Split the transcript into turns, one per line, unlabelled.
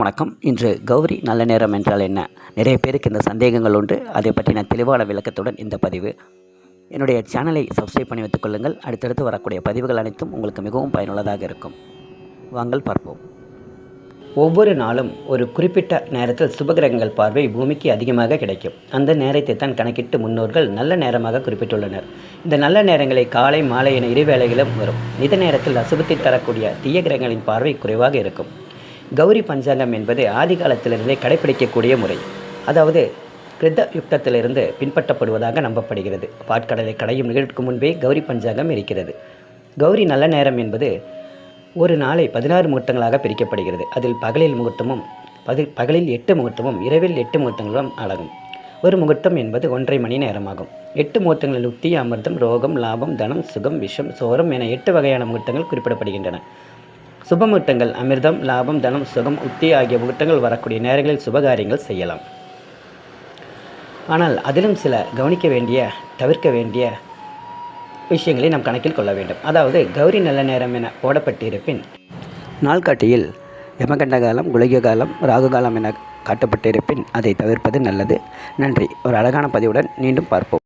வணக்கம். இன்று கௌரி நல்ல நேரம் என்றால் என்ன? நிறைய பேருக்கு இந்த சந்தேகங்கள் உண்டு. அதை பற்றின தெளிவான விளக்கத்துடன் இந்த பதிவு. என்னுடைய சேனலை சப்ஸ்கிரைப் பண்ணி வைத்துக் கொள்ளுங்கள். அடுத்தடுத்து வரக்கூடிய பதிவுகள் அனைத்தும் உங்களுக்கு மிகவும் பயனுள்ளதாக இருக்கும். வாங்கள் பார்ப்போம். ஒவ்வொரு நாளும் ஒரு குறிப்பிட்ட நேரத்தில் சுபகிரகங்கள் பார்வை பூமிக்கு அதிகமாக கிடைக்கும். அந்த நேரத்தை தான் கணக்கிட்டு முன்னோர்கள் நல்ல நேரமாக குறிப்பிட்டுள்ளனர். இந்த நல்ல நேரங்களை காலை மாலை என இரு வேளைகளும் வரும். இந்த நேரத்தில் அசுபத்தை தரக்கூடிய தீய கிரகங்களின் பார்வை குறைவாக இருக்கும். கௌரி பஞ்சாங்கம் என்பது ஆதி காலத்திலிருந்தே கடைபிடிக்கக்கூடிய முறை. அதாவது கிருத்த யுக்தத்திலிருந்து பின்பற்றப்படுவதாக நம்பப்படுகிறது. பாட்கடலை கடையும் நிகழ்வுக்கு முன்பே கௌரி பஞ்சாங்கம் இருக்கிறது. கௌரி நல்ல நேரம் என்பது ஒரு நாளை 16 முகூர்த்தங்களாக பிரிக்கப்படுகிறது. அதில் பகலில் முகூர்த்தமும் பகலில் 8 முகூர்த்தமும் இரவில் 8 முகூர்த்தங்களும் அடங்கும். ஒரு முகூர்த்தம் என்பது 1.5 மணி நேரமாகும். 8 முகூர்த்தங்களில் உத்தி, அமிர்தம், ரோகம், லாபம், தனம், சுகம், விஷம், சோரம் என 8 வகையான முகூர்த்தங்கள் குறிப்பிடப்படுகின்றன. சுப முகூர்த்தங்கள் அமிர்தம், லாபம், தனம், சுகம், உத்தி ஆகிய முகூர்த்தங்கள் வரக்கூடிய நேரங்களில் சுபகாரியங்கள் செய்யலாம். ஆனால் அதிலும் சில கவனிக்க வேண்டிய, தவிர்க்க வேண்டிய விஷயங்களை நாம் கணக்கில் கொள்ள வேண்டும். அதாவது கௌரி நல்ல நேரம் என போடப்பட்டிருப்பின் நாள்காட்டியில் யமகண்ட காலம், குளிக காலம், ராகு காலம் என காட்டப்பட்டிருப்பின் அதை தவிர்ப்பது நல்லது. நன்றி. ஒரு அழகான பதிவுடன் மீண்டும் பார்ப்போம்.